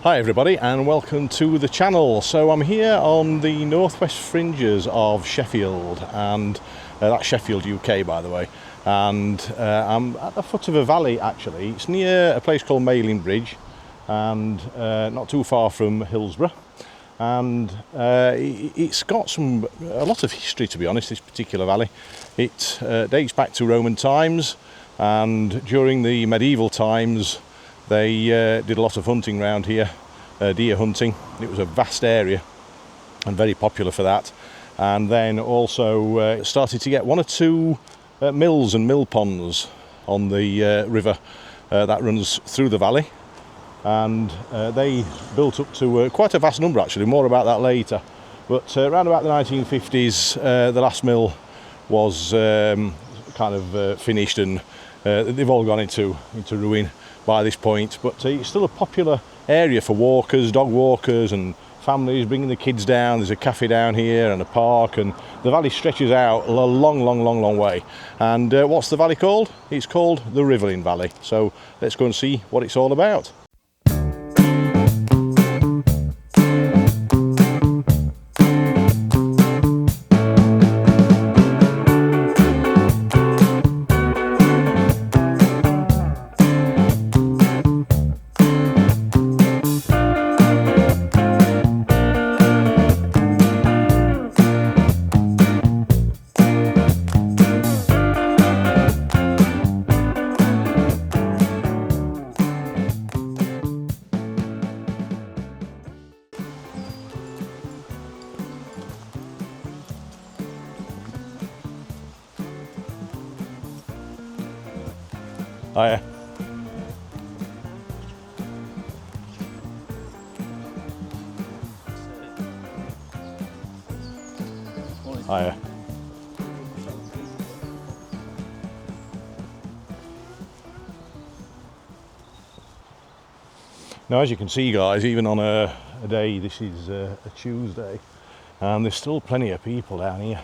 Hi everybody and welcome to the channel. So I'm here on the northwest fringes of Sheffield, and that's Sheffield UK by the way, and I'm at the foot of a valley actually. It's near a place called Mailing Bridge and not too far from Hillsborough, and it's got a lot of history, to be honest, this particular valley. It dates back to Roman times, and during the medieval times they did a lot of hunting around here, deer hunting. It was a vast area and very popular for that. And then also started to get one or two mills and mill ponds on the river that runs through the valley. And they built up to quite a vast number actually, more about that later. But around about the 1950s, the last mill was kind of finished, and they've all gone into ruin by this point, but it's still a popular area for walkers, dog walkers and families bringing the kids down. There's a cafe down here and a park, and the valley stretches out a long way. And what's the valley called? It's called the Rivelin Valley. So let's go and see what it's all about. Hiya. Hiya. Now, as you can see guys, even on a day, this is a Tuesday, and there's still plenty of people down here.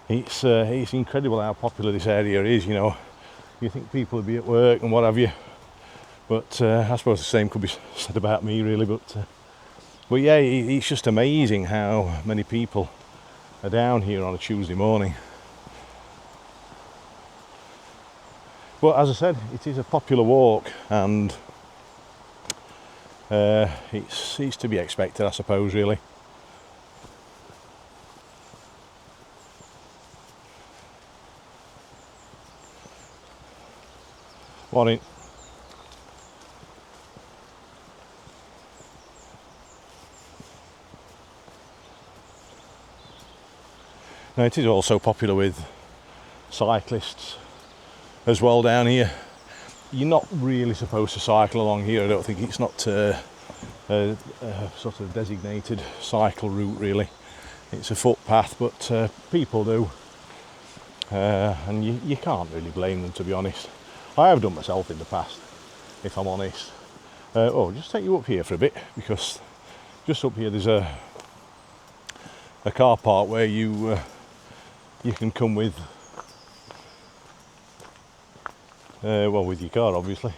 It's incredible how popular this area is, you know. You think people would be at work and what have you, but I suppose the same could be said about me really, but yeah, it's just amazing how many people are down here on a Tuesday morning. But as I said, it is a popular walk, and it's to be expected, I suppose, really. Morning. Now, it is also popular with cyclists as well down here. You're not really supposed to cycle along here, I don't think. It's not a sort of designated cycle route really. It's a footpath, but people do, and you can't really blame them, to be honest. I have done myself in the past, if I'm honest. Just take you up here for a bit, because just up here there's a car park where you can come with with your car obviously,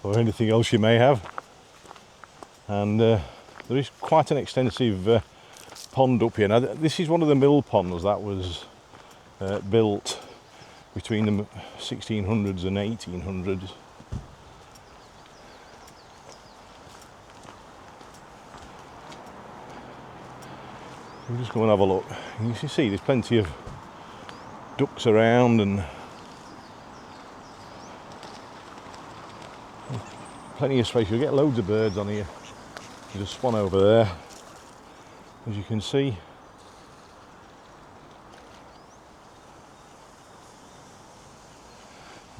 or anything else you may have. And there is quite an extensive pond up here. Now this is one of the mill ponds that was built between the 1600s and 1800s. We'll just go and have a look. And you can see there's plenty of ducks around and plenty of space. You'll get loads of birds on here. There's just one over there, as you can see.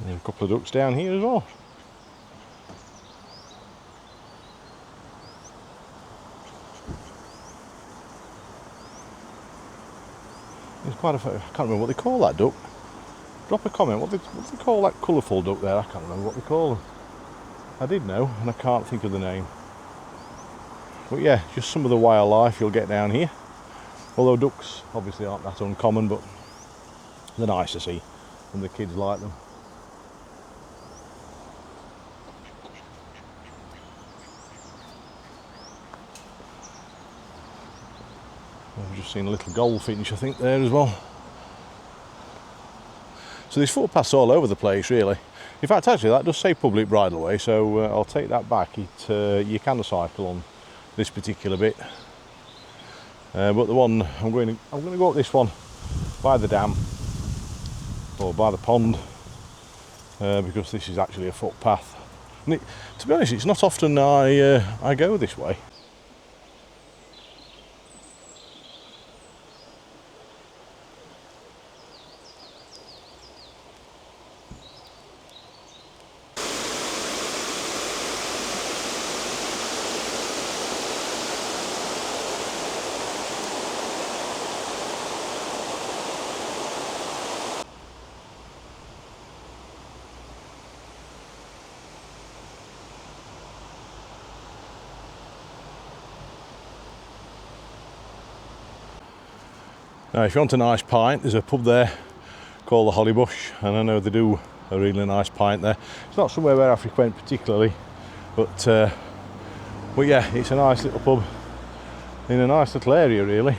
And a couple of ducks down here as well. There's quite a few. I can't remember what they call that duck. Drop a comment. What they call that colourful duck there? I can't remember what they call them. I did know, and I can't think of the name. But yeah, just some of the wildlife you'll get down here. Although ducks obviously aren't that uncommon, but they're nice to see, and the kids like them. I've just seen a little goldfinch, I think, there as well. So there's footpaths all over the place, really. In fact, actually, that does say public bridleway, so I'll take that back. You can cycle on this particular bit, but the one I'm going to go up this one by the dam or by the pond, because this is actually a footpath. And to be honest, it's not often I go this way. Now, if you want a nice pint, there's a pub there called the Hollybush, and I know they do a really nice pint there. It's not somewhere where I frequent particularly, but yeah, it's a nice little pub in a nice little area, really.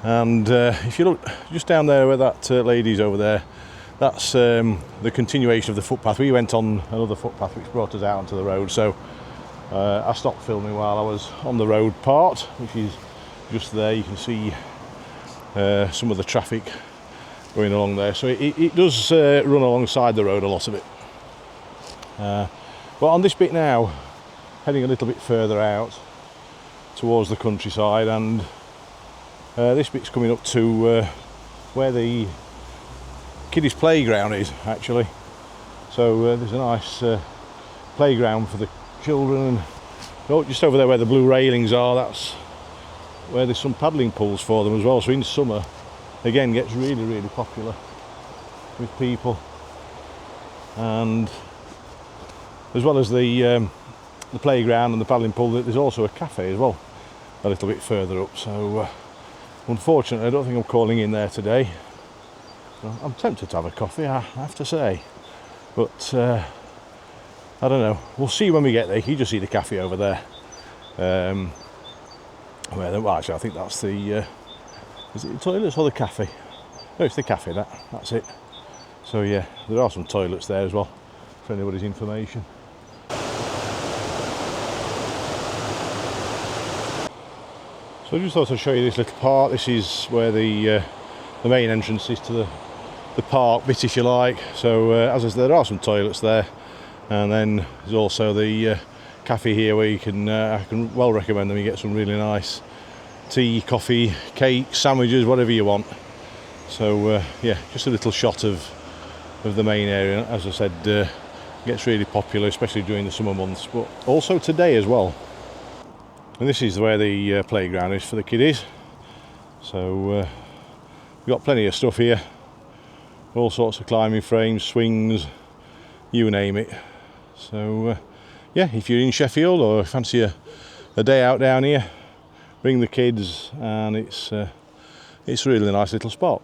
And if you look just down there where that lady's over there, that's the continuation of the footpath. We went on another footpath which brought us out onto the road, so I stopped filming while I was on the road part, which is just there. You can see some of the traffic going along there, so it does run alongside the road, a lot of it. But on this bit now, heading a little bit further out towards the countryside, and this bit's coming up to where the kiddies playground is, actually. So there's a nice playground for the children, and oh, just over there where the blue railings are, that's where there's some paddling pools for them as well. So in summer, again, gets really, really popular with people. And as well as the playground and the paddling pool, there's also a cafe as well, a little bit further up. So unfortunately, I don't think I'm calling in there today. I'm tempted to have a coffee, I have to say, but I don't know. We'll see when we get there. You just see the cafe over there. Well, actually, I think that's the is it the toilets or the cafe? No, it's the cafe. That's it. So yeah, there are some toilets there as well, for anybody's information. So I just thought I'd show you this little park. This is where the main entrance is to the park bit, if you like. So as I said, there are some toilets there, and then there's also the cafe here where you can I can well recommend them. You get some really nice tea, coffee, cake, sandwiches, whatever you want. So yeah, just a little shot of the main area. As I said, gets really popular, especially during the summer months, but also today as well. And this is where the playground is for the kiddies. So we've got plenty of stuff here, all sorts of climbing frames, swings, you name it. So yeah, if you're in Sheffield or fancy a day out down here, bring the kids, and it's a really nice little spot.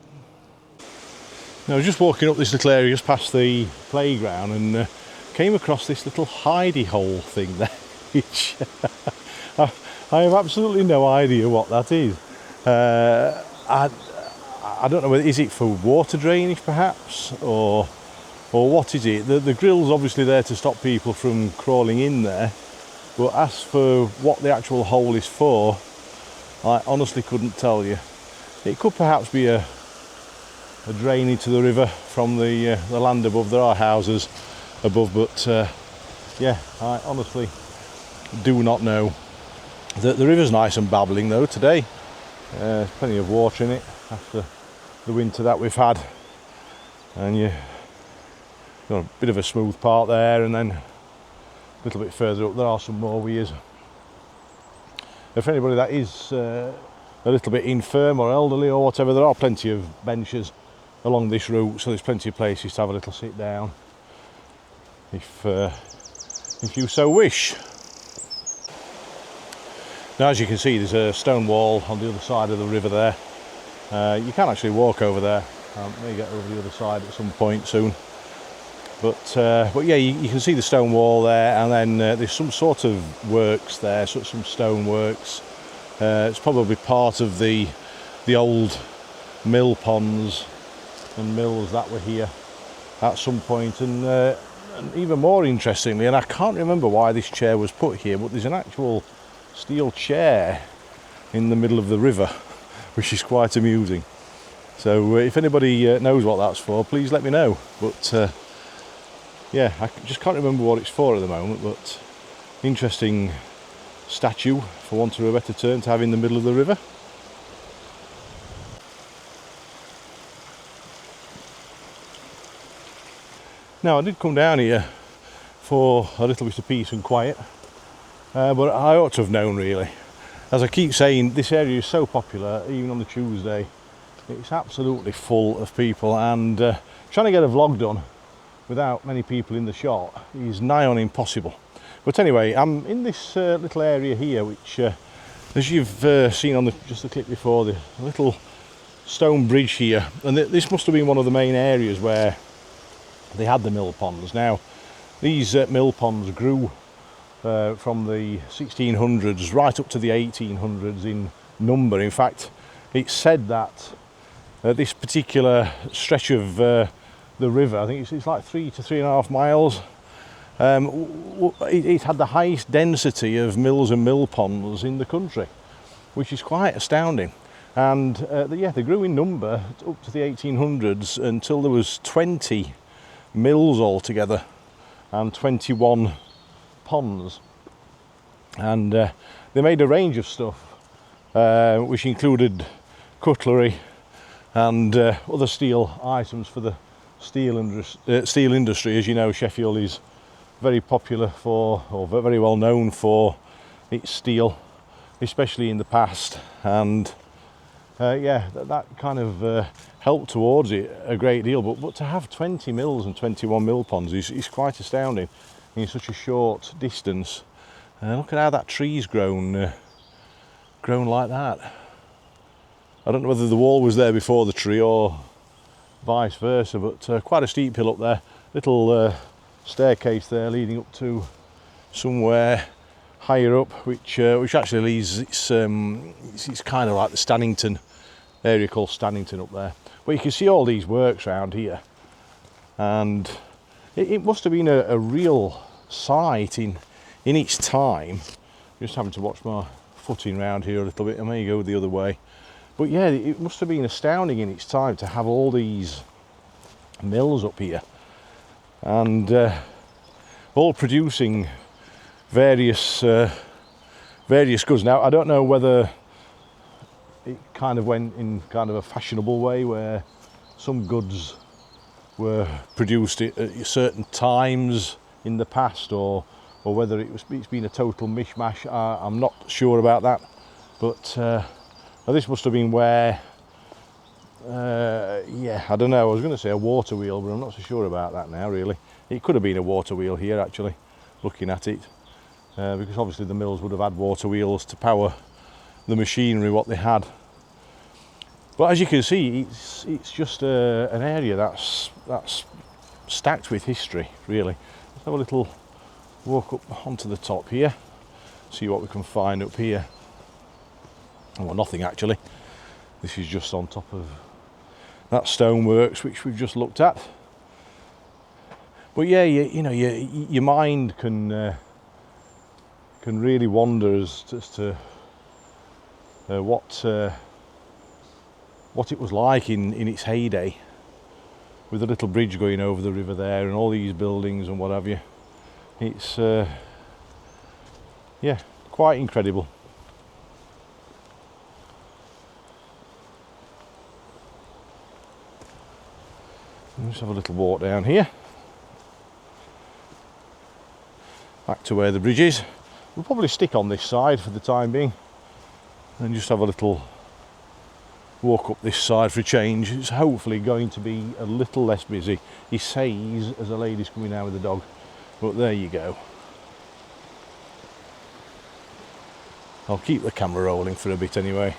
Now, I was just walking up this little area just past the playground, and came across this little hidey hole thing there, which I have absolutely no idea what that is. I don't know whether is it for water drainage perhaps, or what is it? The grill's obviously there to stop people from crawling in there, but as for what the actual hole is for, I honestly couldn't tell you. It could perhaps be a drain into the river from the land above. There are houses above, but yeah, I honestly do not know. The river's nice and babbling though today. There's plenty of water in it after the winter that we've had, and you got a bit of a smooth part there, and then a little bit further up there are some more weirs. For anybody that is a little bit infirm or elderly or whatever, there are plenty of benches along this route, so there's plenty of places to have a little sit down if you so wish. Now, as you can see, there's a stone wall on the other side of the river there. You can actually walk over there. I may get over the other side at some point soon. But yeah, you can see the stone wall there, and then there's some sort of works there, so some stone works, It's probably part of the old mill ponds and mills that were here at some point. And even more interestingly, and I can't remember why this chair was put here, but there's an actual steel chair in the middle of the river, which is quite amusing. So if anybody knows what that's for, please let me know. But yeah, I just can't remember what it's for at the moment, but interesting statue, for want of a better term, to have in the middle of the river. Now, I did come down here for a little bit of peace and quiet, but I ought to have known, really. As I keep saying, this area is so popular, even on the Tuesday. It's absolutely full of people, and trying to get a vlog done without many people in the shot is nigh on impossible. But anyway, I'm in this little area here, which, as you've seen on just the clip before, the little stone bridge here, and this must have been one of the main areas where they had the mill ponds. Now, these mill ponds grew from the 1600s right up to the 1800s in number. In fact, it's said that this particular stretch of the river, I think it's like 3 to 3.5 miles, it had the highest density of mills and mill ponds in the country, which is quite astounding. And yeah, they grew in number up to the 1800s until there was 20 mills altogether and 21 ponds. And they made a range of stuff, which included cutlery and other steel items for the steel industry. As you know, Sheffield is very popular for, or very well known for, its steel, especially in the past. And yeah, that kind of helped towards it a great deal. But to have 20 mills and 21 mill ponds is quite astounding in such a short distance. Look at how that tree's grown like that. I don't know whether the wall was there before the tree or vice versa, but quite a steep hill up there. Little staircase there leading up to somewhere higher up, which actually leads, it's kind of like the Stannington area, called Stannington up there. But you can see all these works around here, and it must have been a real sight in its time. Just having to watch my footing round here a little bit. I may go the other way. But yeah, it must have been astounding in its time to have all these mills up here, and all producing various goods. Now, I don't know whether it kind of went in kind of a fashionable way, where some goods were produced at certain times in the past, or whether it's been a total mishmash. I'm not sure about that, but this must have been where, yeah, I don't know, I was going to say a water wheel, but I'm not so sure about that now, really. It could have been a water wheel here, actually, looking at it, because obviously the mills would have had water wheels to power the machinery what they had. But as you can see, it's just an area that's stacked with history, really. Let's have a little walk up onto the top here, see what we can find up here. Well, nothing actually. This is just on top of that stoneworks which we've just looked at. But yeah, you know, your mind can really wander as to what it was like in its heyday, with a little bridge going over the river there and all these buildings and what have you. It's yeah, quite incredible. Let's have a little walk down here, back to where the bridge is. We'll probably stick on this side for the time being and just have a little walk up this side for a change. It's hopefully going to be a little less busy, he says, as a lady's coming down with the dog. But there you go. I'll keep the camera rolling for a bit anyway.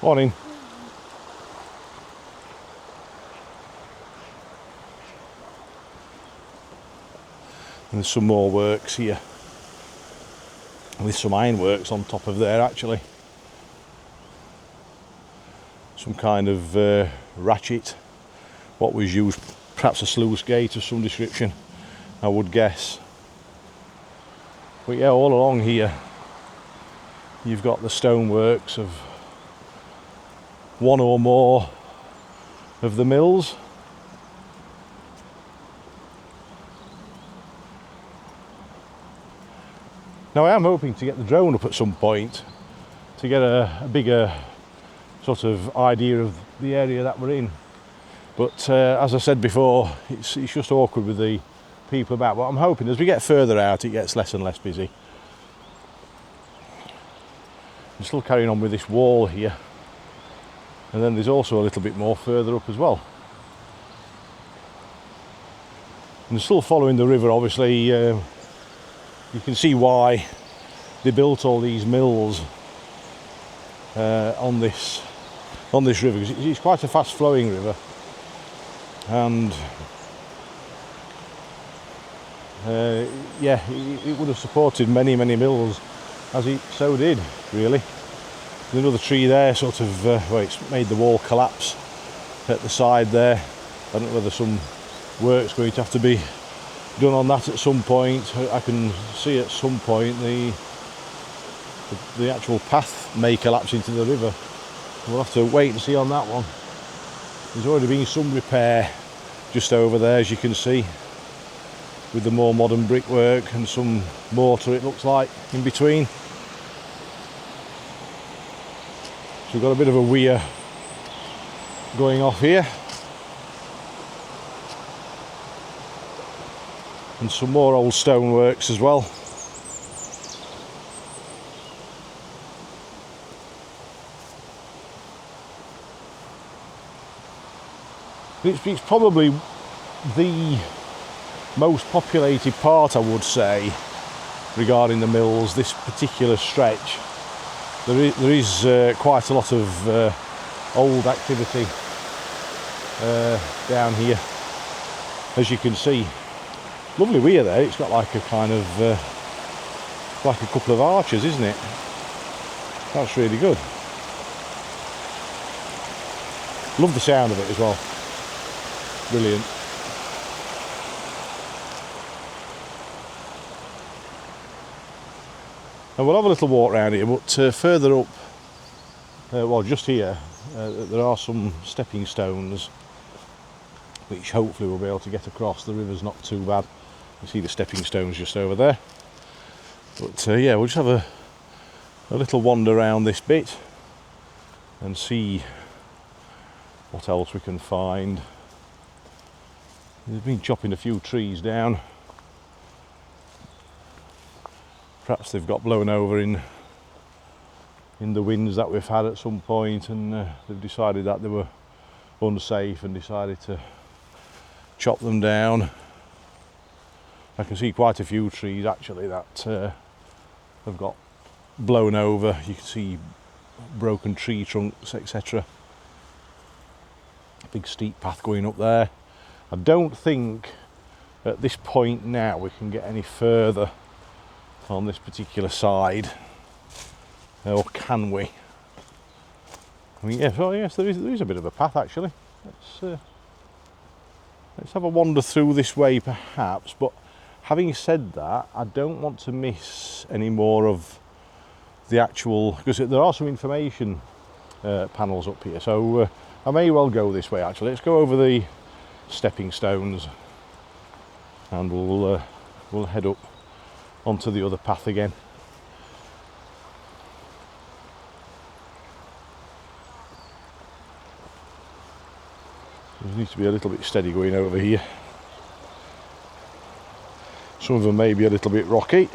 Morning. And there's some more works here, with some ironworks on top of there actually. Some kind of ratchet, what was used, perhaps a sluice gate of some description, I would guess. But yeah, all along here you've got the stoneworks of one or more of the mills. Now I am hoping to get the drone up at some point to get a bigger sort of idea of the area that we're in, but as I said before, it's just awkward with the people about. But I'm hoping as we get further out it gets less and less busy. I'm still carrying on with this wall here, and then there's also a little bit more further up as well. And still following the river, obviously. You can see why they built all these mills on this river, because it's quite a fast flowing river, and yeah, it would have supported many mills, as it so did really. There's another tree there, sort of well, it's made the wall collapse at the side there. I don't know whether some work's going to have to be done on that at some point. I can see at some point the actual path may collapse into the river. We'll have to wait and see on that one. There's already been some repair just over there, as you can see, with the more modern brickwork and some mortar, it looks like, in between. So we've got a bit of a weir going off here. And some more old stoneworks as well. It's probably the most populated part, I would say, regarding the mills, this particular stretch. There is quite a lot of old activity down here, as you can see. Lovely weir there. It's got like a kind of like a couple of arches, isn't it? That's really good. Love the sound of it as well. Brilliant. And we'll have a little walk around here, but further up, well, just here, there are some stepping stones which hopefully we'll be able to get across. The river's not too bad. You see the stepping stones just over there. But yeah, we'll just have a little wander around this bit and see what else we can find. They've been chopping a few trees down. Perhaps they've got blown over in the winds that we've had at some point, and they've decided that they were unsafe and decided to chop them down. I can see quite a few trees actually that have got blown over. You can see broken tree trunks, etc. Big steep path going up there. I don't think at this point now we can get any further on this particular side, or can we? I mean, yes, well, yes, there is a bit of a path actually. Let's have a wander through this way perhaps, but having said that, I don't want to miss any more of the actual, because there are some information panels up here, so I may well go this way actually. Let's go over the stepping stones and we'll head up onto the other path again. We need to be a little bit steady going over here. Some of them may be a little bit rocky.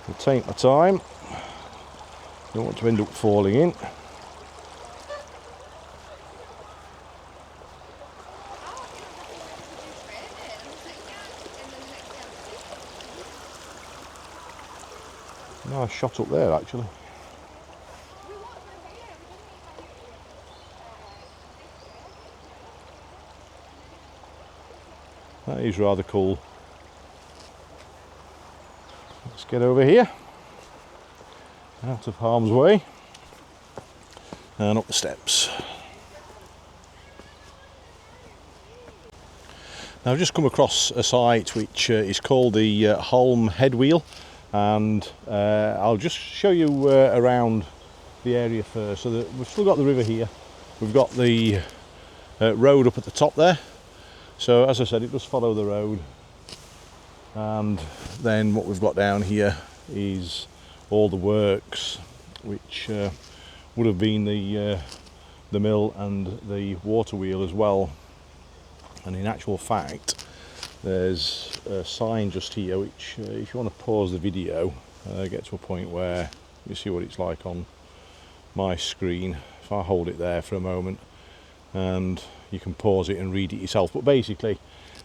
I'll take my time. Don't want to end up falling in. Nice shot up there actually. That is rather cool. let's get over here, out of harm's way, and up the steps. Now I've just come across a site which is called the Holm Headwheel, and I'll just show you around the area first. So we've still got the river here, we've got the road up at the top there, so as I said, it does follow the road, and then what we've got down here is all the works, which would have been the mill and the water wheel as well. And in actual fact, there's a sign just here which, if you want to pause the video, get to a point where you see what it's like on my screen. If I hold it there for a moment, and you can pause it and read it yourself. But basically,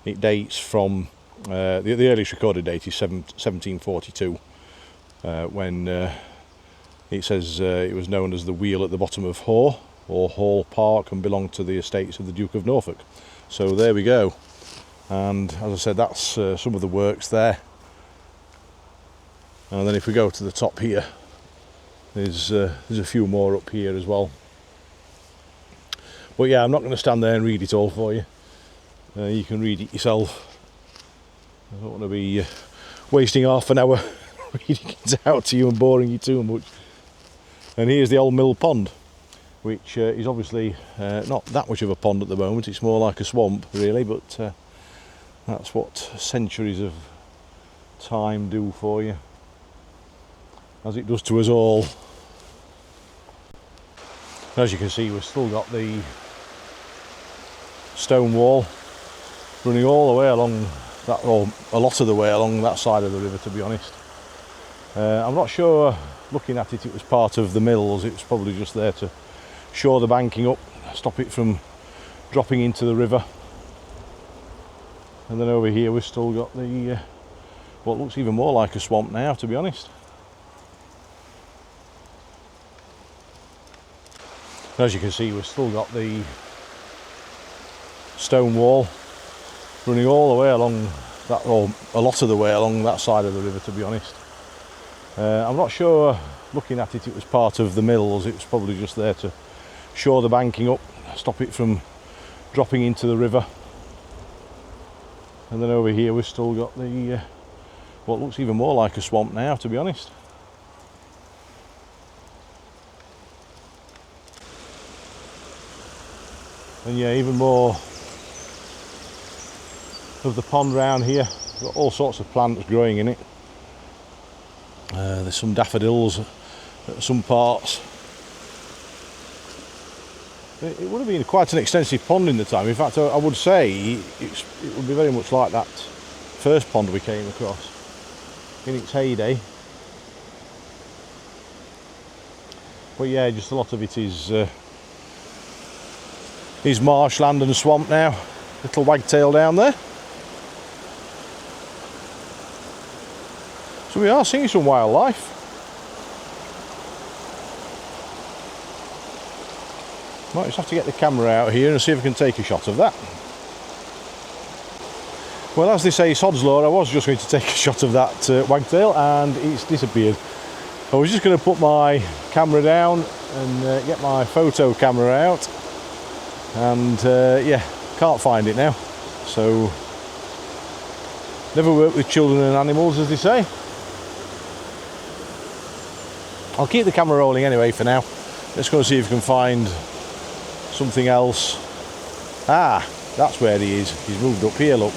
it dates from the earliest recorded date is 1742, when it says it was known as the wheel at the bottom of Haw, or Hall Park, and belonged to the estates of the Duke of Norfolk. So there we go, and as I said, that's some of the works there. And then if we go to the top here, there's a few more up here as well. But yeah, I'm not going to stand there and read it all for you. You can read it yourself. I don't want to be wasting half an hour reading it out to you and boring you too much. And here's the old mill pond, which is obviously not that much of a pond at the moment. It's more like a swamp really, but that's what centuries of time do for you, as it does to us all. As you can see, we've still got the stone wall running all the way along that, or a lot of the way along that side of the river, to be honest. I'm not sure, looking at it, it was part of the mills. It was probably just there to shore the banking up, stop it from dropping into the river. And then over here we've still got the what looks even more like a swamp now, to be honest. As you can see, we've still got the stone wall running all the way along that, or a lot of the way along that side of the river, to be honest. I'm not sure, looking at it, it was part of the mills. It was probably just there to shore the banking up, stop it from dropping into the river. And then over here we've still got the what looks even more like a swamp now, to be honest. And yeah, even more of the pond round here. Got all sorts of plants growing in it. There's some daffodils at some parts. It would have been quite an extensive pond in the time. In fact, I would say it would be very much like that first pond we came across in its heyday. But yeah, just a lot of it is marshland and swamp now. Little wagtail down there. So we are seeing some wildlife. Might just have to get the camera out here and see if we can take a shot of that. Well, as they say, sod's law, I was just going to take a shot of that wagtail and it's disappeared. I was just going to put my camera down and get my photo camera out, and yeah, can't find it now. So, never work with children and animals, as they say. I'll keep the camera rolling anyway for now. Let's go and see if we can find something else. Ah, that's where he is. He's moved up here, look.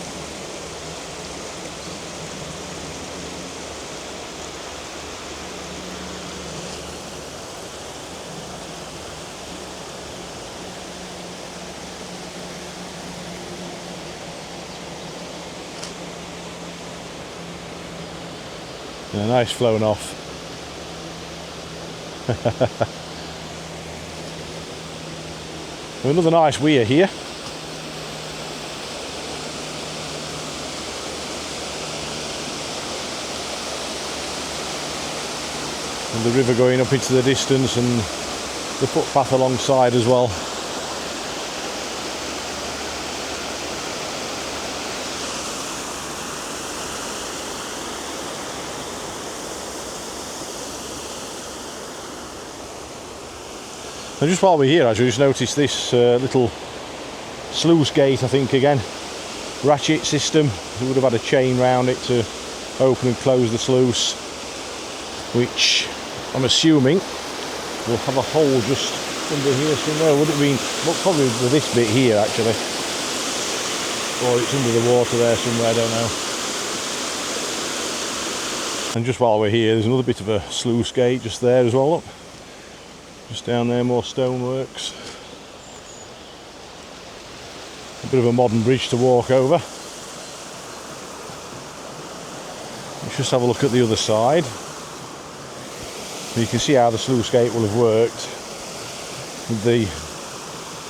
Yeah, nice flown off. Another nice weir here. And the river going up into the distance and the footpath alongside as well. And just while we're here, actually, just noticed this little sluice gate, I think, again, ratchet system. We would have had a chain round it to open and close the sluice, which I'm assuming will have a hole just under here somewhere. Would it have been, well, probably with this bit here actually, or it's under the water there somewhere, I don't know. And just while we're here, there's another bit of a sluice gate just there as well, look. Just down there, more stoneworks. A bit of a modern bridge to walk over. Let's just have a look at the other side. You can see how the sluice gate will have worked, with the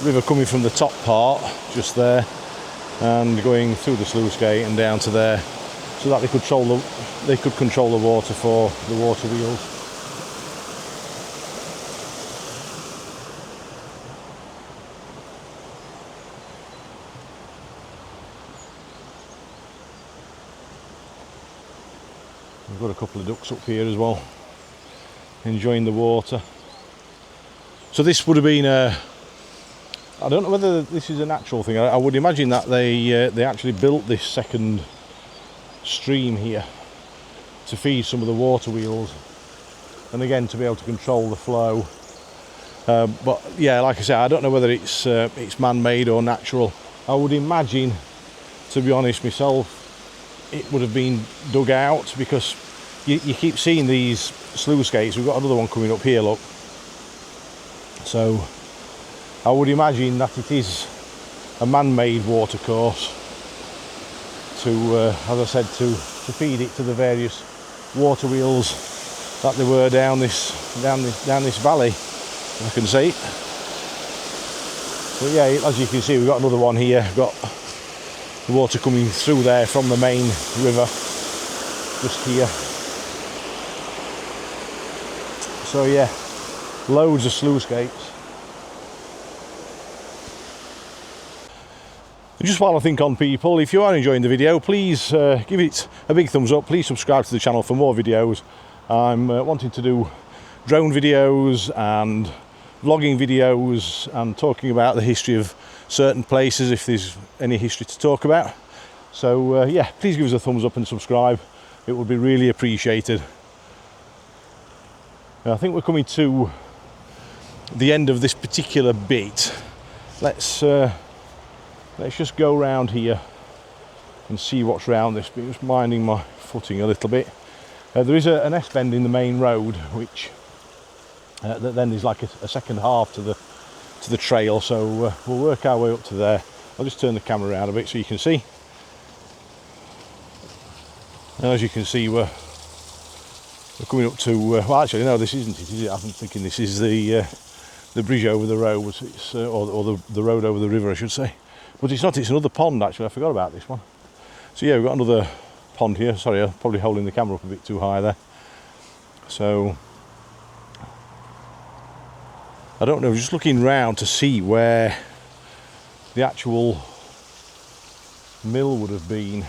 river coming from the top part just there and going through the sluice gate and down to there, so that they could control the water for the water wheels. We've got a couple of ducks up here as well, enjoying the water. So this would have been a, I don't know whether this is a natural thing. I would imagine that they actually built this second stream here to feed some of the water wheels, and again to be able to control the flow. But yeah, like I said, I don't know whether it's man-made or natural. I would imagine, to be honest myself, it would have been dug out, because you keep seeing these sluice gates. We've got another one coming up here, look. So I would imagine that it is a man-made water course to, as I said, to feed it to the various water wheels that there were down this valley, if I can see it. But yeah, as you can see, we've got another one here. We've got the water coming through there from the main river, just here. So yeah, loads of sluice gates. And just while I think on people, if you are enjoying the video, please give it a big thumbs up. Please subscribe to the channel for more videos. I'm wanting to do drone videos and vlogging videos and talking about the history of certain places, if there's any history to talk about. So yeah, please give us a thumbs up and subscribe. It would be really appreciated. I think we're coming to the end of this particular bit. Let's just go round here and see what's round this bit. Just minding my footing a little bit. There is an S-bend in the main road, which that then is like a second half to the trail. So we'll work our way up to there. I'll just turn the camera around a bit so you can see. And as you can see, we're coming up to well, actually no, this isn't it, is it? I'm thinking this is the bridge over the road. It's or the road over the river, I should say. But it's not. It's another pond, actually. I forgot about this one. So yeah, we've got another pond here. Sorry, I'm probably holding the camera up a bit too high there. So I don't know, just looking round to see where the actual mill would have been.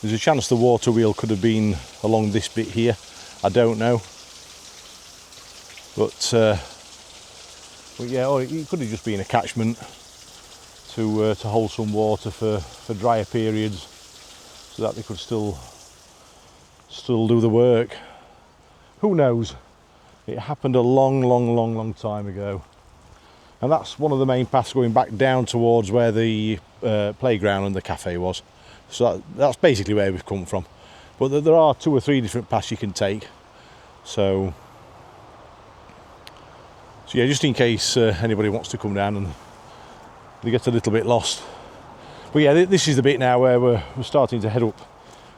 There's a chance the water wheel could have been along this bit here. I don't know. But yeah, or it could have just been a catchment to hold some water for drier periods, so that they could still do the work. Who knows? It happened a long time ago. And that's one of the main paths going back down towards where the playground and the cafe was. So that's basically where we've come from. But there are 2 or 3 different paths you can take. So yeah, just in case anybody wants to come down and they get a little bit lost. But yeah, this is the bit now where we're starting to head up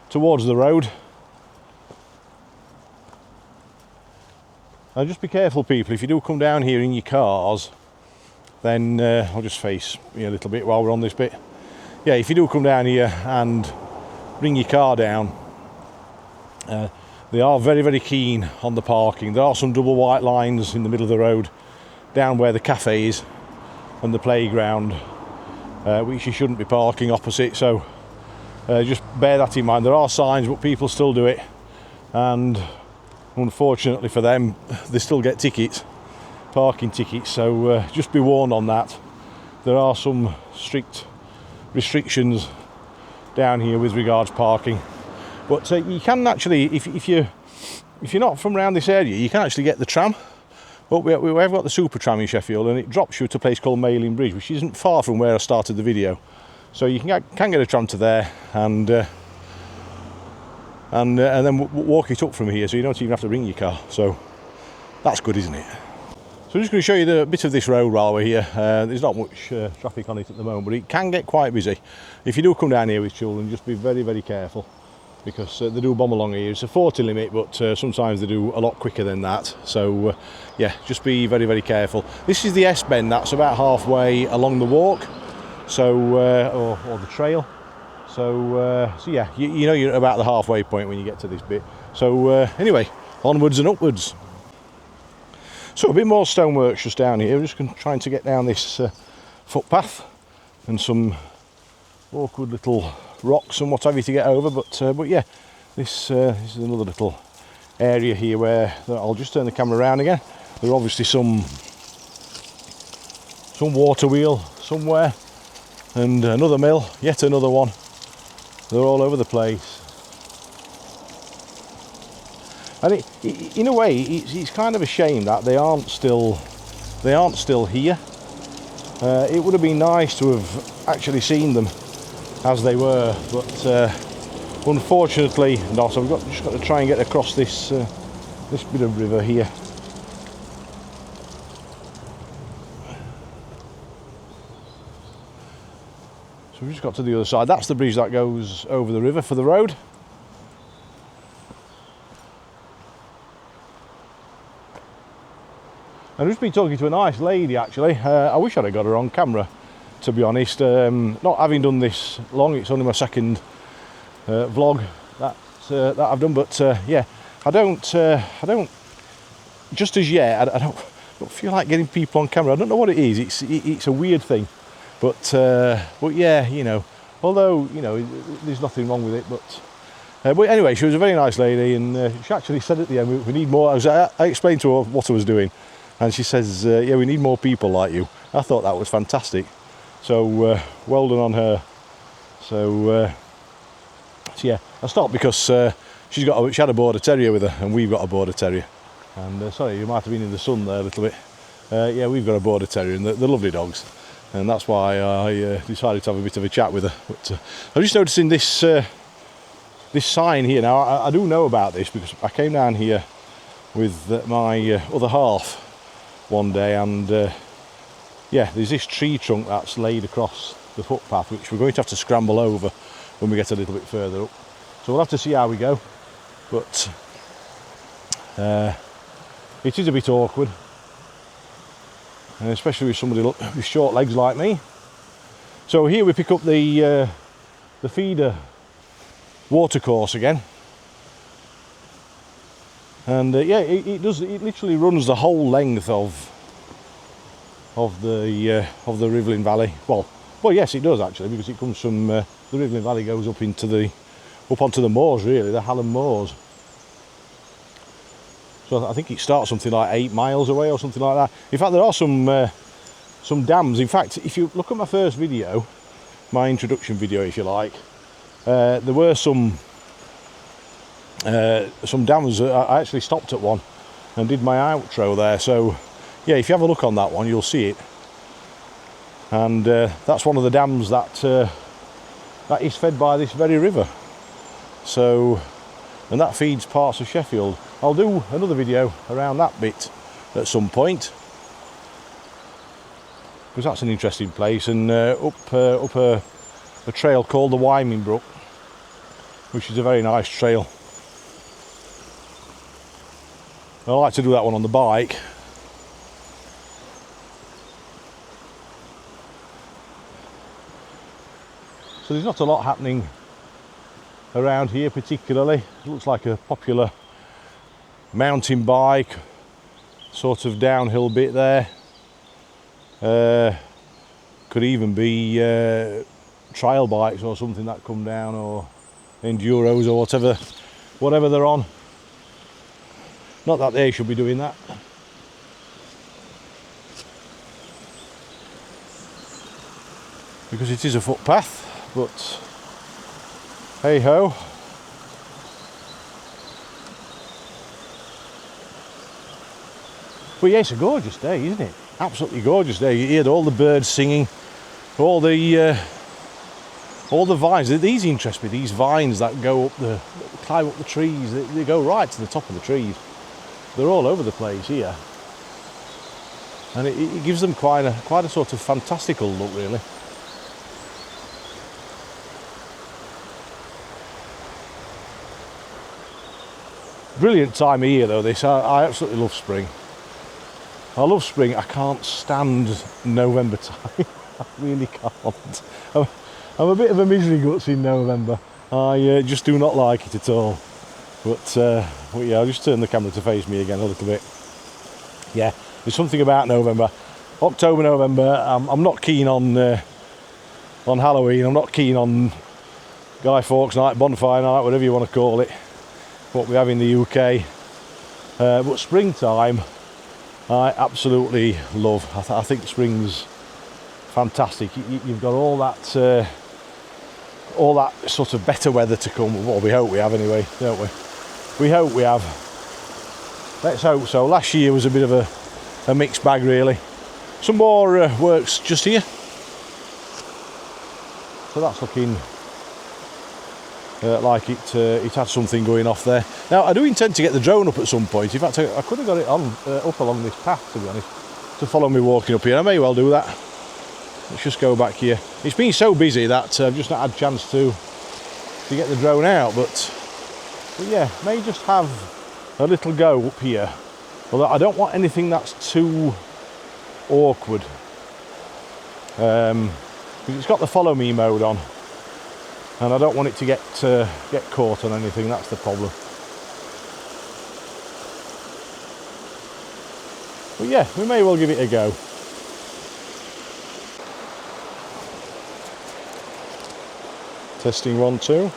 towards the road. Now just be careful, people, if you do come down here in your cars, then I'll just face you a little bit while we're on this bit. Yeah, if you do come down here and bring your car down, they are very keen on the parking. There are some double white lines in the middle of the road down where the cafe is and the playground, which you shouldn't be parking opposite. So just bear that in mind. There are signs, but people still do it. And unfortunately for them, they still get tickets, parking tickets, so just be warned on that. There are some strict restrictions down here with regards parking, but you can actually, if you're not from around this area, you can actually get the tram. Well, we've got the super tram in Sheffield, and it drops you to a place called Mailing Bridge, which isn't far from where I started the video. So you can get a tram to there, and then walk it up from here, so you don't even have to ring your car. So that's good, isn't it? So I'm just going to show you a bit of this road while we're here. There's not much traffic on it at the moment, but it can get quite busy. If you do come down here with children, just be very, very careful, because they do bomb along here. It's a 40 limit, but sometimes they do a lot quicker than that. So yeah, just be very, very careful. This is the S-bend, that's about halfway along the walk, so or the trail. So yeah, you know you're about the halfway point when you get to this bit. So anyway, onwards and upwards. So a bit more stoneworks just down here. We're just trying to get down this footpath, and some awkward little rocks and what have you to get over. But yeah, this is another little area here where I'll just turn the camera around again. There are obviously some water wheel somewhere, and another mill, yet another one. They're all over the place. And in a way, it's kind of a shame that they aren't still here. It would have been nice to have actually seen them as they were, but unfortunately not. So we've just got to try and get across this this bit of river here. So we've just got to the other side. That's the bridge that goes over the river for the road. I've just been talking to a nice lady actually. I wish I'd have got her on camera, to be honest. Not having done this long, it's only my second vlog that I've done, but yeah, I don't just as yet, I don't feel like getting people on camera. I don't know what it is. It's a weird thing, but yeah, you know, although you know there's nothing wrong with it, but anyway, she was a very nice lady, and she actually said at the end, we need more. I explained to her what I was doing, and she says, yeah, we need more people like you. I thought that was fantastic. So well done on her. So yeah, I stopped because she had a border terrier with her, and we've got a border terrier. And sorry, you might have been in the sun there a little bit. Yeah, we've got a border terrier, and they're lovely dogs, and that's why I decided to have a bit of a chat with her. But I'm just noticing this this sign here. Now I do know about this because I came down here with my other half one day, and yeah, there's this tree trunk that's laid across the footpath, which we're going to have to scramble over when we get a little bit further up. So we'll have to see how we go, but it is a bit awkward, and especially with somebody with short legs like me. So here we pick up the feeder watercourse again, and yeah, it literally runs the whole length of the Rivelin Valley. Well, yes, it does actually, because it comes from the Rivelin Valley, goes up onto the moors, really, the Hallam Moors. So I think it starts something like 8 miles away or something like that. In fact, there are some dams. In fact, if you look at my first video, my introduction video, if you like, there were some dams. I actually stopped at one and did my outro there. So yeah, if you have a look on that one, you'll see it. And that's one of the dams that is fed by this very river. So, and that feeds parts of Sheffield. I'll do another video around that bit at some point, because that's an interesting place. And up a trail called the Wyming Brook, which is a very nice trail. I like to do that one on the bike. So there's not a lot happening around here particularly. It looks like a popular mountain bike sort of downhill bit there. Could even be trial bikes or something that come down, or enduros or whatever they're on. Not that they should be doing that. Because it is a footpath, but hey ho. But yeah, it's a gorgeous day, isn't it? Absolutely gorgeous day. You hear all the birds singing, all the vines. These interest me. These vines that go up climb up the trees. They go right to the top of the trees. They're all over the place here, and it gives them quite a sort of fantastical look, really. Brilliant time of year though this. I absolutely love spring. I love spring. I can't stand November time. I really can't. I'm a bit of a misery guts in November. I just do not like it at all. But yeah, I'll just turn the camera to face me again a little bit. Yeah, there's something about November. October, November, I'm not keen on Halloween. I'm not keen on Guy Fawkes night, bonfire night, whatever you want to call it. What we have in the UK. But springtime, I absolutely love. I think spring's fantastic. You've got all that sort of better weather to come. Well, we hope we have anyway, don't we? We hope we have. Let's hope so. Last year was a bit of a mixed bag, really. Some more works just here. So that's looking like it had something going off there. Now, I do intend to get the drone up at some point. In fact, I could have got it on up along this path, to be honest, to follow me walking up here. I may well do that. Let's just go back here. It's been so busy that I've just not had a chance to get the drone out, but yeah, may just have a little go up here. Although I don't want anything that's too awkward. Because it's got the follow me mode on, and I don't want it to get caught on anything. That's the problem. But yeah, we may well give it a go. Testing 1, 2.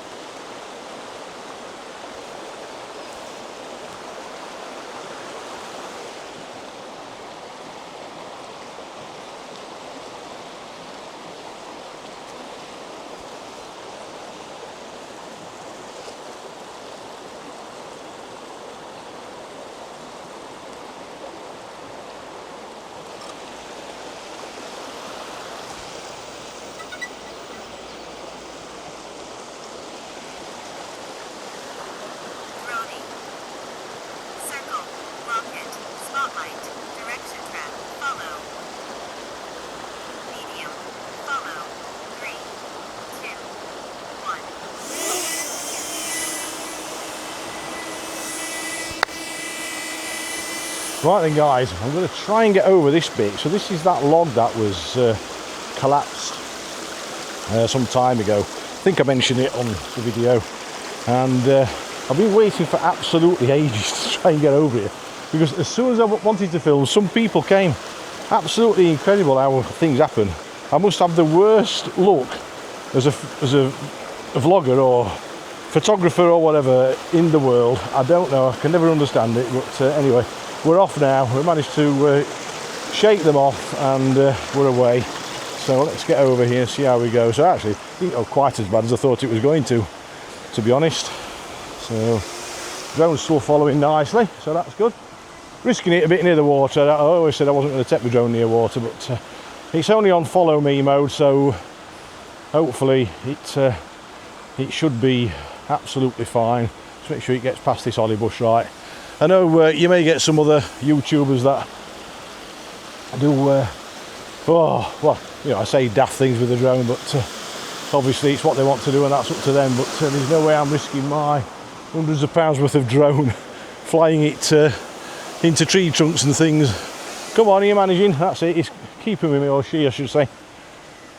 Right then guys, I'm going to try and get over this bit. So this is that log that was collapsed some time ago. I think I mentioned it on the video, and I've been waiting for absolutely ages to try and get over here, because as soon as I wanted to film, some people came. Absolutely incredible how things happen. I must have the worst luck as a vlogger or photographer or whatever in the world. I don't know, I can never understand it, but anyway, we're off now. We managed to shake them off, and we're away. So let's get over here and see how we go. So actually, it didn't go quite as bad as I thought it was going to be honest. So drone's still following nicely, so that's good. Risking it a bit near the water. I always said I wasn't going to take the drone near water, but it's only on follow me mode, so hopefully it should be absolutely fine. Just make sure it gets past this holly bush right. I know you may get some other YouTubers that do, well, you know, I say daft things with the drone, but obviously it's what they want to do and that's up to them. But there's no way I'm risking my hundreds of pounds worth of drone, flying it into tree trunks and things. Come on, you're managing. That's it. It's keeping with me, or she, I should say.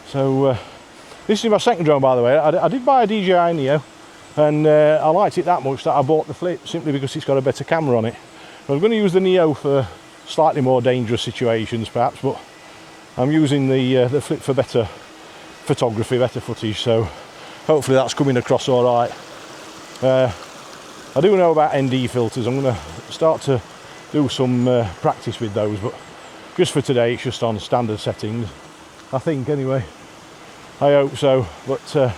So this is my second drone, by the way. I did buy a DJI Neo, and I liked it that much that I bought the Flip simply because it's got a better camera on it. I was going to use the Neo for slightly more dangerous situations perhaps, but I'm using the Flip for better photography, better footage, so hopefully that's coming across all right. I do know about ND filters. I'm going to start to do some practice with those, but just for today it's just on standard settings, I think, anyway. I hope so. But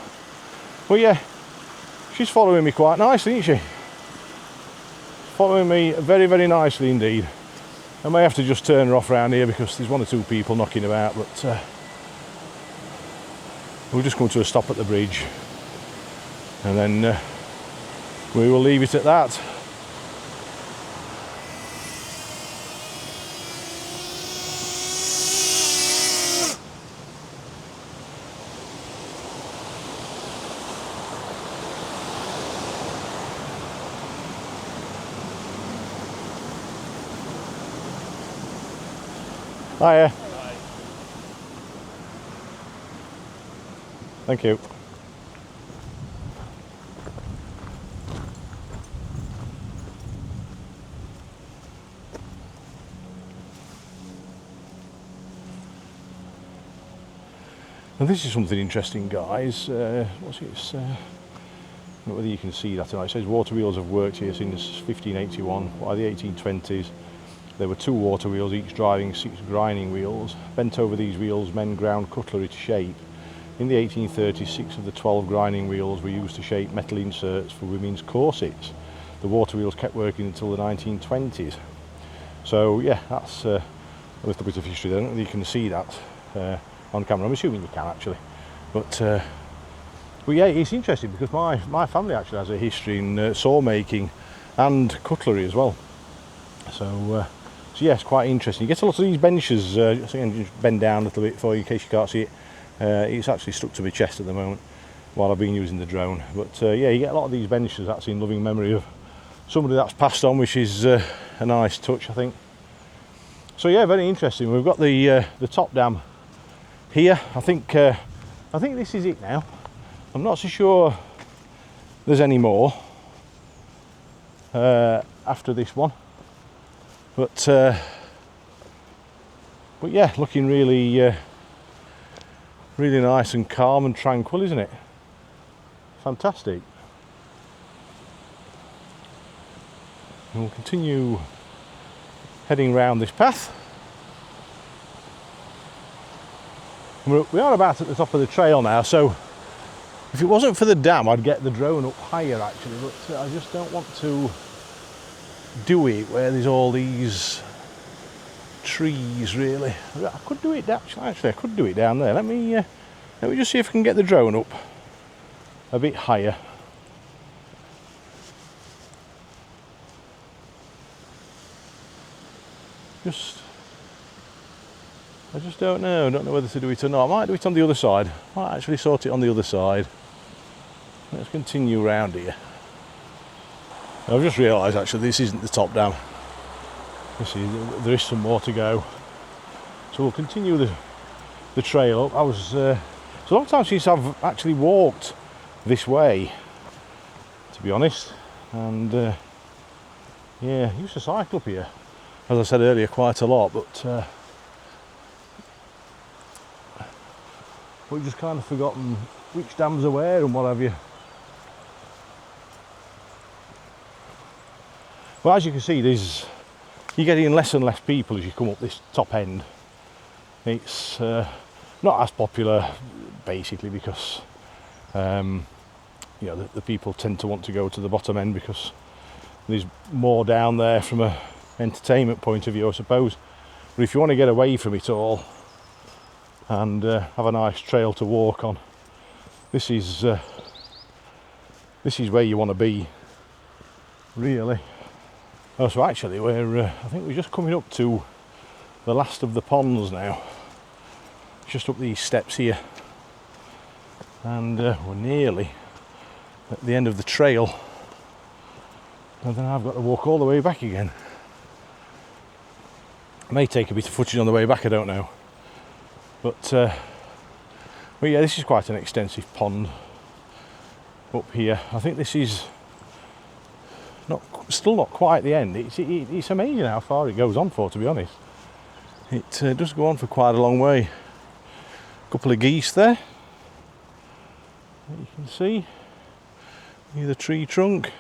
well, yeah, she's following me quite nicely, isn't she? Following me very, very nicely indeed. I may have to just turn her off around here because there's one or two people knocking about, but we'll just come to a stop at the bridge and then we will leave it at that. Hiya. Hi. Thank you. Now this is something interesting, guys. What's it? I don't know whether you can see that tonight. It says water wheels have worked here since 1581. By the 1820s, there were 2 water wheels, each driving 6 grinding wheels. Bent over these wheels, men ground cutlery to shape. In the 1830s, 6 of the 12 grinding wheels were used to shape metal inserts for women's corsets. The water wheels kept working until the 1920s. So yeah, that's a little bit of history there. I don't know if you can see that on camera. I'm assuming you can actually. But yeah, it's interesting because my family actually has a history in saw making and cutlery as well. So yeah, it's quite interesting. You get a lot of these benches. Just bend down a little bit for you in case you can't see it. It's actually stuck to my chest at the moment while I've been using the drone. But yeah, you get a lot of these benches. That's in loving memory of somebody that's passed on, which is a nice touch, I think. So yeah, very interesting. We've got the top dam here. I think this is it now. I'm not so sure there's any more after this one. But yeah, looking really really nice and calm and tranquil, isn't it? Fantastic. And we'll continue heading round this path. We are about at the top of the trail now, so if it wasn't for the dam I'd get the drone up higher actually, but I just don't want to do it where there's all these trees really. I could do it actually I could do it down there. Let me just see if I can get the drone up a bit higher. I just don't know whether to do it or not. I might do it on the other side. I might actually sort it on the other side. Let's continue round here. I've just realised actually this isn't the top dam. You see, there is some more to go. So we'll continue the trail up. It's a long time since I've actually walked this way, to be honest. And yeah, I used to cycle up here, as I said earlier, quite a lot, but we've just kind of forgotten which dams are where and what have you. Well, as you can see, you're getting less and less people as you come up this top end. It's not as popular, basically, because you know, the people tend to want to go to the bottom end because there's more down there from a entertainment point of view, I suppose. But if you want to get away from it all and have a nice trail to walk on, this is where you want to be, really. Oh, so actually I think we're just coming up to the last of the ponds now, just up these steps here, and we're nearly at the end of the trail, and then I've got to walk all the way back again. It may take a bit of footage on the way back, I don't know, but well, yeah, this is quite an extensive pond up here. I think this is still not quite the end. It's amazing how far it goes on for, to be honest. It does go on for quite a long way. A couple of geese there, you can see near the tree trunk.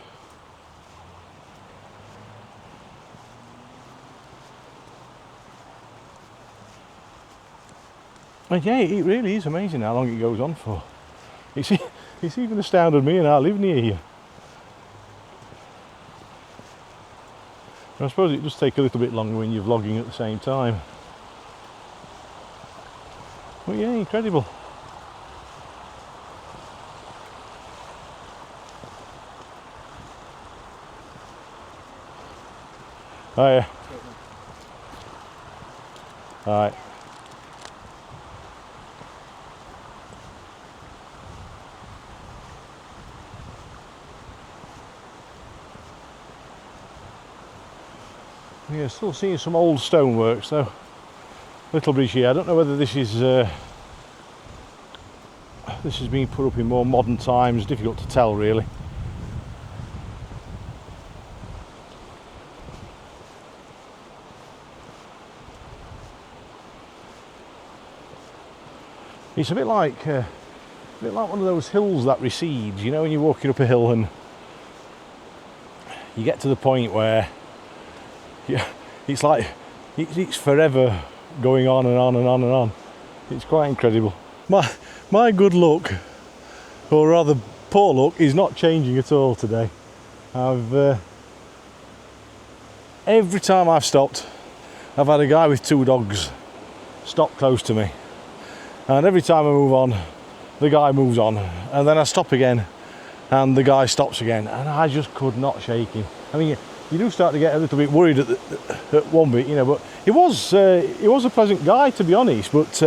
And yeah, it really is amazing how long it goes on for. It's even astounded me, and I live near here. And I suppose it does take a little bit longer when you're vlogging at the same time. But yeah, incredible. Oh yeah. Alright. Yeah, still seeing some old stoneworks though. Little bridge here. I don't know whether this is being put up in more modern times. Difficult to tell really. It's a bit like one of those hills that recedes. You know, when you're walking up a hill and you get to the point where it's like it's forever going on and on and on and on. It's quite incredible. My good luck, or rather poor luck, is not changing at all today. Every time I've stopped, I've had a guy with 2 dogs stop close to me, and every time I move on, the guy moves on, and then I stop again and the guy stops again, and I just could not shake him. I mean, you do start to get a little bit worried at one bit, you know, but he was a pleasant guy, to be honest, but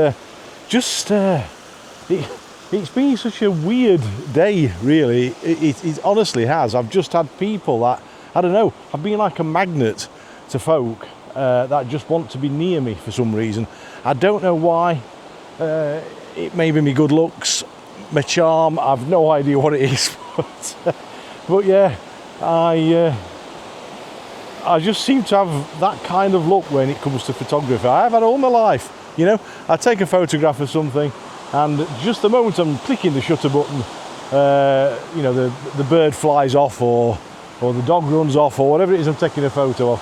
it's been such a weird day, really. It honestly has. I've just had people that, I don't know, I've been like a magnet to folk that just want to be near me for some reason. I don't know why. It may be my good looks, my charm, I've no idea what it is, but yeah, I just seem to have that kind of look when it comes to photography. I've had all my life, you know. I take a photograph of something, and just the moment I'm clicking the shutter button, you know, the bird flies off, or the dog runs off, or whatever it is I'm taking a photo of.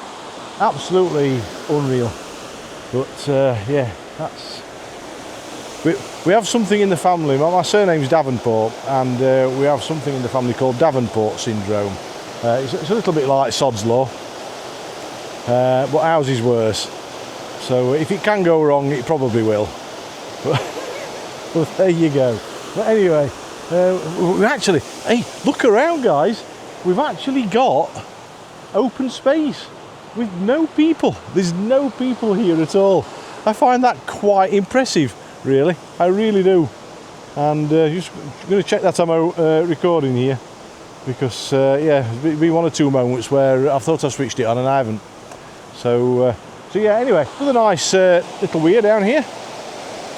Absolutely unreal. But yeah, that's. We have something in the family. My surname's Davenport, and we have something in the family called Davenport syndrome. It's a little bit like Sod's Law. But ours is worse. So if it can go wrong, it probably will. But well, there you go. But anyway, we actually, hey, look around, guys. We've actually got open space with no people. There's no people here at all. I find that quite impressive, really. I really do. And just going to check that I'm recording here, because yeah, there's been 1 or 2 moments where I thought I switched it on and I haven't. So yeah, anyway, another nice little weir down here.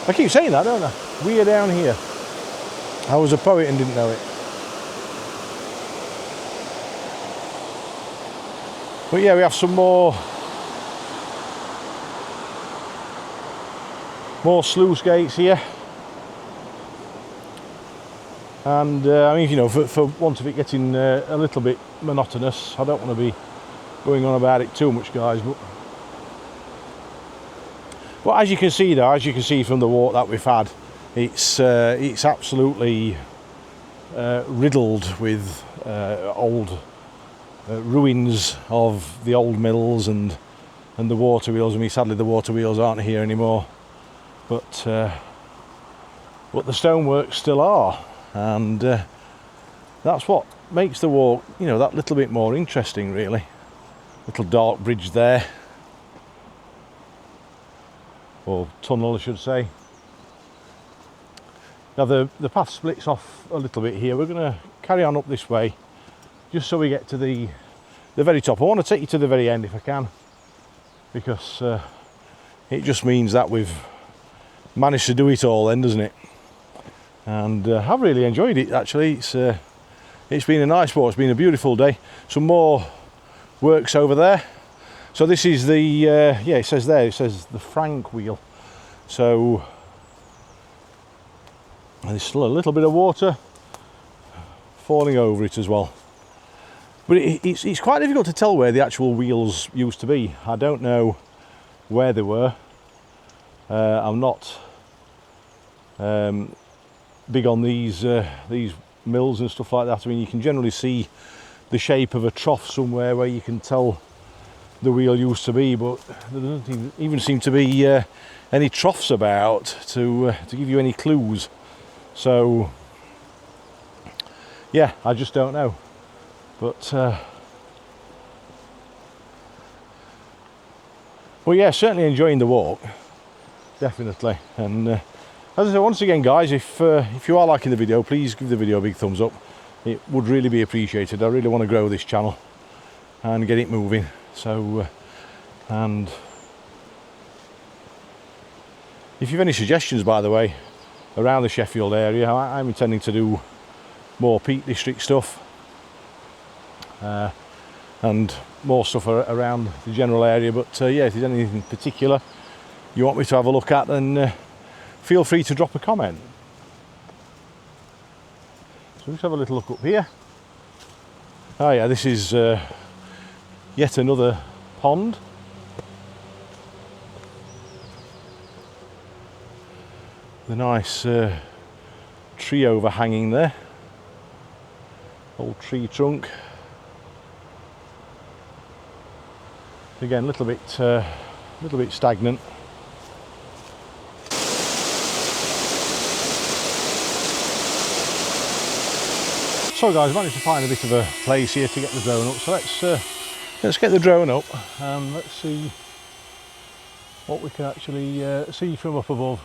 I keep saying that, don't I? Weir down here. I was a poet and didn't know it. But yeah, we have some more sluice gates here. And I mean, you know, for want of it getting a little bit monotonous, I don't want to be going on about it too much, guys, but as you can see though, as you can see from the walk that we've had, it's absolutely riddled with old ruins of the old mills and the water wheels. I mean, sadly the water wheels aren't here anymore, but the stoneworks still are, and that's what makes the walk, you know, that little bit more interesting, really. Little dark bridge there, or tunnel I should say. Now the path splits off a little bit here. We're going to carry on up this way just so we get to the very top. I want to take you to the very end if I can, because it just means that we've managed to do it all then, doesn't it? And I've really enjoyed it, actually. It's been a nice walk. It's been a beautiful day. Some more works over there. So this is the yeah, it says there, it says the Frank wheel. So and there's still a little bit of water falling over it as well, but it's quite difficult to tell where the actual wheels used to be. I don't know where they were. I'm not big on these mills and stuff like that. I mean, you can generally see the shape of a trough somewhere where you can tell the wheel used to be, but there doesn't even seem to be any troughs about to give you any clues. So yeah, I just don't know. But yeah, certainly enjoying the walk, definitely. And as I say, once again, guys, if you are liking the video, please give the video a big thumbs up. It would really be appreciated. I really want to grow this channel and get it moving. So and if you've any suggestions, by the way, around the Sheffield area, I'm intending to do more Peak District stuff and more stuff around the general area. But yeah, if there's anything in particular you want me to have a look at, then feel free to drop a comment. So let's have a little look up here. Oh yeah, this is yet another pond. The nice tree overhanging there. Old tree trunk. Again, a little bit stagnant. So guys, I managed to find a bit of a place here to get the drone up. So let's get the drone up and let's see what we can actually see from up above.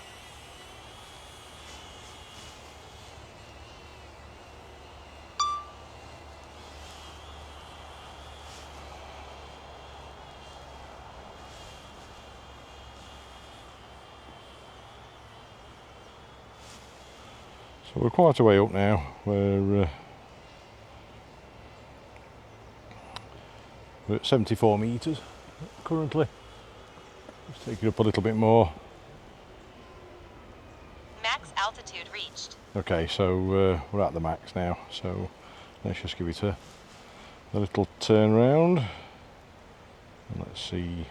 So we're quite a way up now. We're at 74 metres currently. Let's take it up a little bit more. Max altitude reached. Okay, so we're at the max now, so let's just give it a little turn round and let's see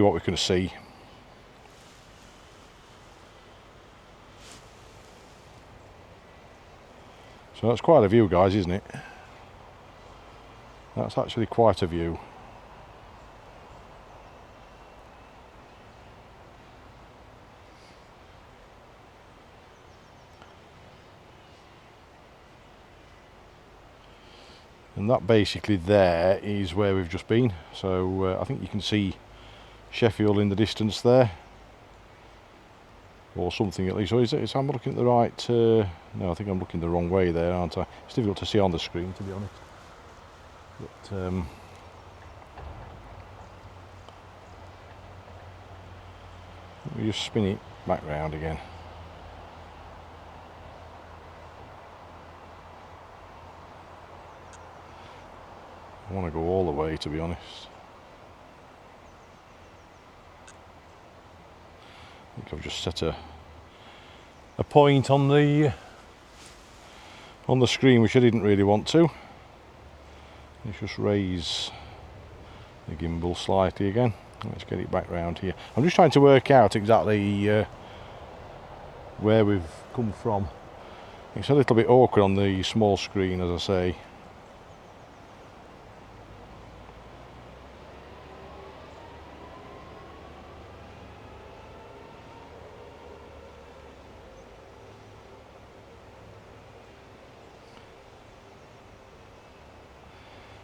what we can see. So that's quite a view, guys, isn't it? That's actually quite a view. And that basically there is where we've just been. So I think you can see Sheffield in the distance there. Or something at least. Or is it, I'm looking at the right... no, I think I'm looking the wrong way there, aren't I? It's difficult to see on the screen, to be honest. But let me just spin it back round again. I want to go all the way, to be honest. I think I've just set a point on the screen which I didn't really want to. Let's just raise the gimbal slightly again. Let's get it back round here. I'm just trying to work out exactly where we've come from. It's a little bit awkward on the small screen, as I say.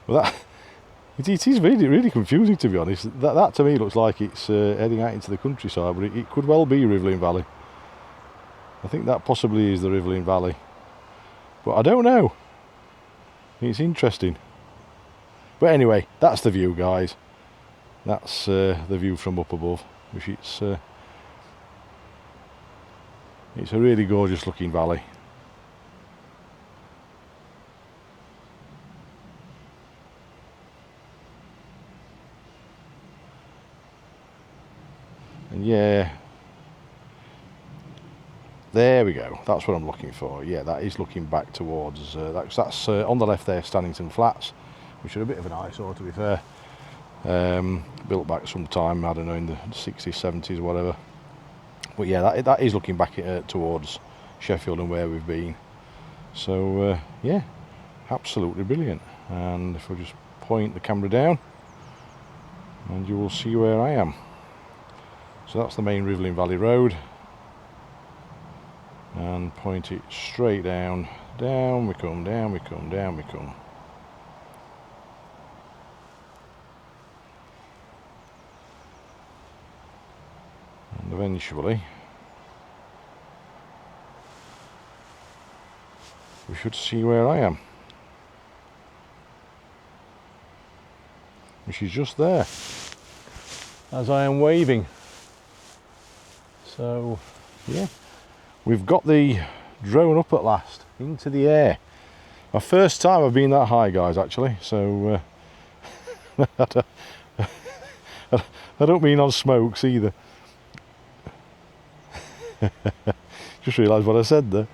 Well, it is really confusing, to be honest. That to me looks like it's heading out into the countryside, but it could well be Rivelin Valley. I think that possibly is the Rivelin Valley, but I don't know. It's interesting. But anyway, that's the view, guys. That's the view from up above, which it's a really gorgeous looking valley. And yeah, there we go. That's what I'm looking for. Yeah, that is looking back towards that's on the left there, Stannington Flats, which are a bit of an eyesore, to be fair. built back sometime, I don't know, in the 60s, 70s, whatever. But yeah, that is looking back towards Sheffield and where we've been. So yeah, absolutely brilliant. And if I just point the camera down, and you will see where I am. So that's the main Rivelin Valley Road, and point it straight down. Down we come, down we come, down we come. And eventually we should see where I am, which is just there as I am waving. So yeah, we've got the drone up at last into the air. My first time I've been that high, guys, actually. So I don't mean on smokes either. Just realised what I said there.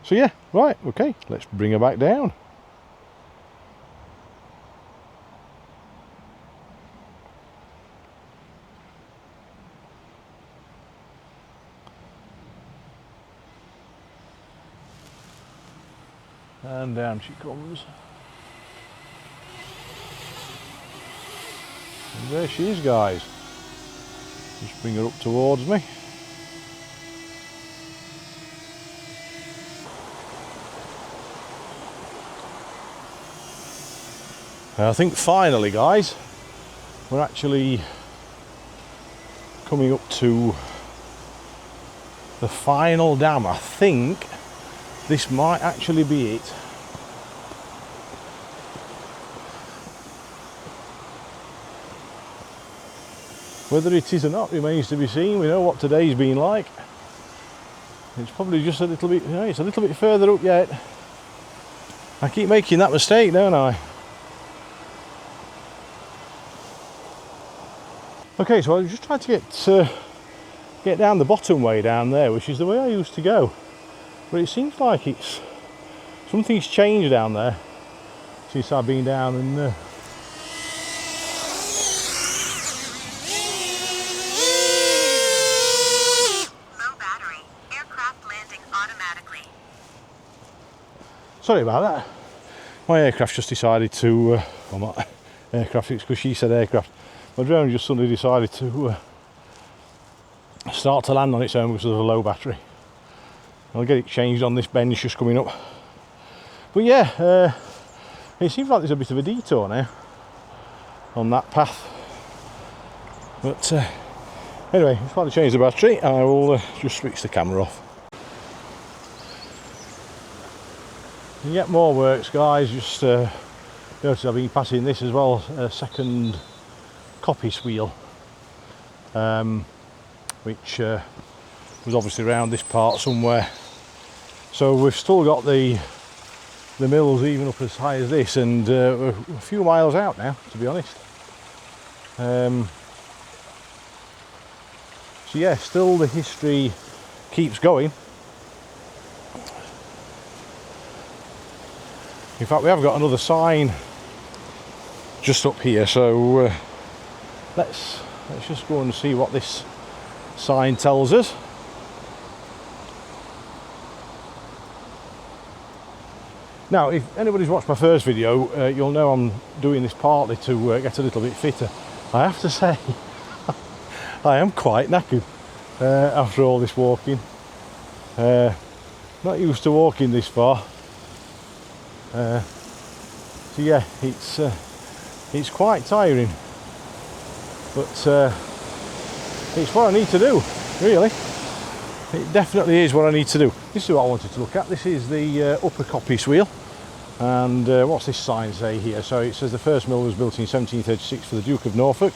So yeah, right, okay, let's bring her back down. And down she comes. And there she is, guys. Just bring her up towards me. And I think finally, guys, we're actually coming up to the final dam. I think this might actually be it. Whether it is or not remains to be seen. We know what today's been like. It's probably just a little bit, it's a little bit further up yet. I keep making that mistake, don't I? Okay, so I was just trying to get down the bottom way down there, which is the way I used to go. But it seems like something's changed down there since I've been down and Low battery. Aircraft landing automatically. sorry about that. My aircraft just decided to, well, not aircraft, it's because she said aircraft. My drone just suddenly decided to start to land on its own because of the low battery. I'll get it changed on this bend just coming up. But yeah, it seems like there's a bit of a detour now on that path. But anyway, if I change the battery, I will just switch the camera off. And yet more works, guys. Just notice I've been passing this as well, a second coppice wheel, which was obviously around this part somewhere. So we've still got the mills even up as high as this, and we're a few miles out now, to be honest. So yeah, still the history keeps going. In fact, we have got another sign just up here, so let's just go and see what this sign tells us. Now, if anybody's watched my first video, you'll know I'm doing this partly to get a little bit fitter. I have to say, I am quite knackered after all this walking. Not used to walking this far. So yeah, it's quite tiring, but it's what I need to do, really. It definitely is what I need to do. This is what I wanted to look at. This is the upper coppice wheel. And what's this sign say here? So it says the first mill was built in 1736 for the Duke of Norfolk.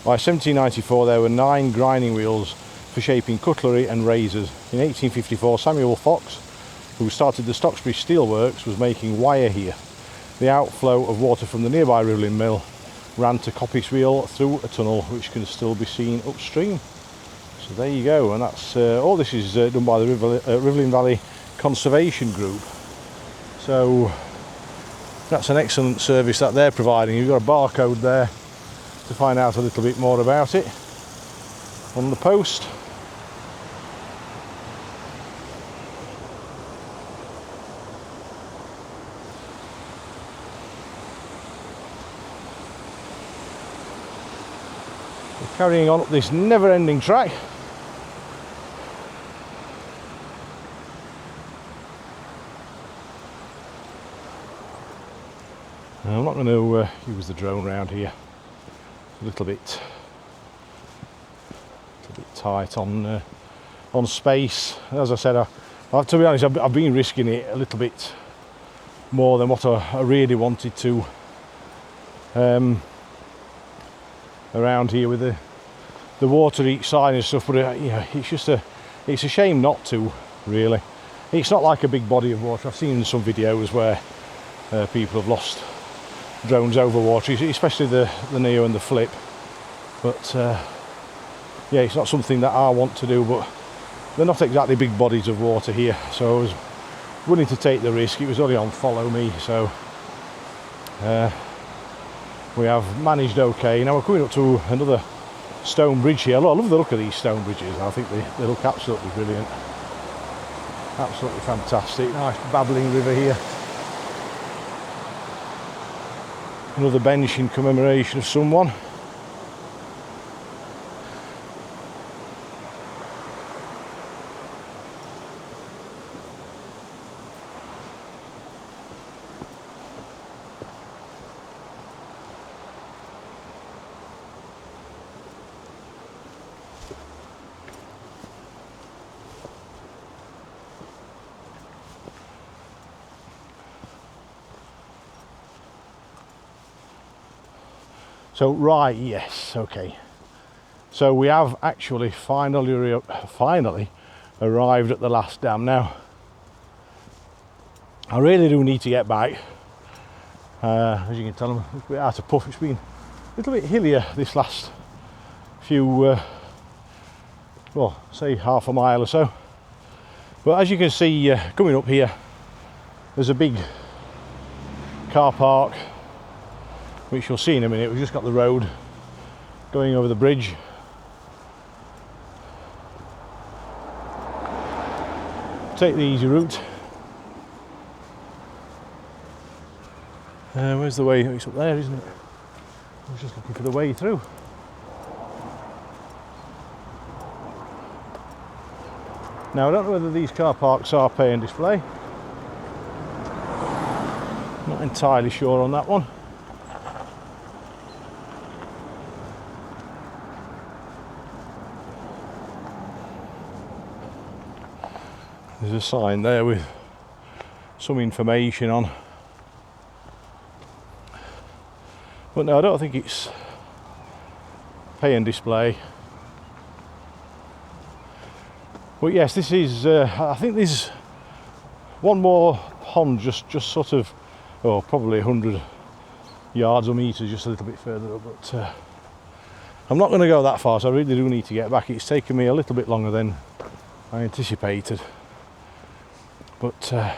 By 1794 there were 9 grinding wheels for shaping cutlery and razors. In 1854 Samuel Fox, who started the Stocksbridge Steelworks, was making wire here. The outflow of water from the nearby Rivelin mill ran to Coppice Wheel through a tunnel which can still be seen upstream. So there you go, and that's all this is done by the Rivelin Valley Conservation Group. So That's an excellent service that they're providing. You've got a barcode there to find out a little bit more about it on the post. We're carrying on up this never-ending track. I'm not going to use the drone around here. A little bit tight on space. As I said, to be honest, I've been risking it a little bit more than what I really wanted to around here with the water each side and stuff. But you know, it's a shame not to, really. It's not like a big body of water. I've seen some videos where people have lost drones over water, especially the Neo and the Flip, but yeah, it's not something that I want to do. But they're not exactly big bodies of water here, so I was willing to take the risk. It was only on follow me, so we have managed okay. Now we're coming up to another stone bridge here. I love the look of these stone bridges. I think they look absolutely brilliant, absolutely fantastic. Nice babbling river here. Another bench in commemoration of someone. So right, yes, okay. So we have actually finally arrived at the last dam. Now, I really do need to get back. As you can tell, I'm a bit out of puff. It's been a little bit hillier this last few, well, say half a mile or so. But as you can see, coming up here, there's a big car park, which you'll see in a minute. We've just got the road going over the bridge. Take the easy route. Where's the way? It's up there, isn't it? I was just looking for the way through. Now I don't know whether these car parks are pay and display. Not entirely sure on that one. There's a sign there with some information on, but no, I don't think it's pay and display. But yes, this is I think there's one more pond just sort of, oh, probably 100 yards or meters just a little bit further up, but I'm not going to go that far, so I really do need to get back. It's taken me a little bit longer than I anticipated. But so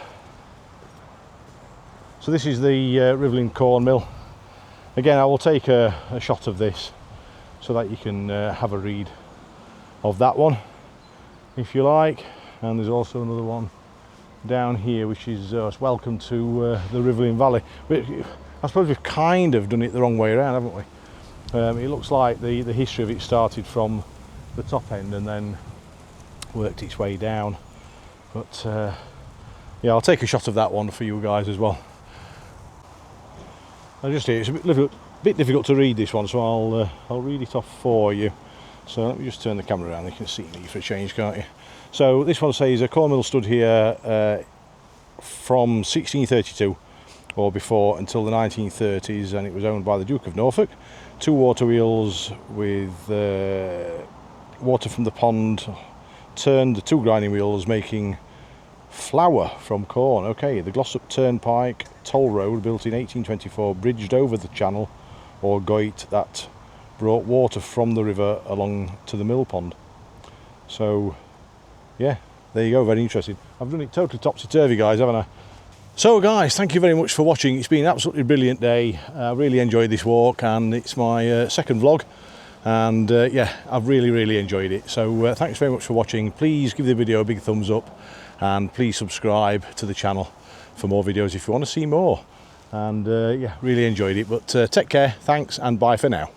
this is the Rivelin corn mill. Again, I will take a shot of this so that you can have a read of that one if you like. And there's also another one down here, which is welcome to the Rivelin Valley. I suppose we've kind of done it the wrong way around, haven't we? It looks like the history of it started from the top end and then worked its way down. But yeah, I'll take a shot of that one for you guys as well. It's a bit difficult to read this one, so I'll read it off for you. So let me just turn the camera around. You can see me for a change, can't you? So this one says a corn mill stood here from 1632 or before until the 1930s, and it was owned by the Duke of Norfolk. 2 water wheels with water from the pond turned the 2 grinding wheels, making flour from corn. Okay, the Glossop Turnpike toll road, built in 1824, bridged over the channel or goit that brought water from the river along to the mill pond. So yeah, there you go, very interesting. I've done it totally topsy-turvy, guys, haven't I? So guys, thank you very much for watching. It's been an absolutely brilliant day. I really enjoyed this walk, and it's my second vlog, and yeah, I've really enjoyed it. So thanks very much for watching. Please give the video a big thumbs up, and please subscribe to the channel for more videos if you want to see more. And yeah, really enjoyed it. But take care, thanks, and bye for now.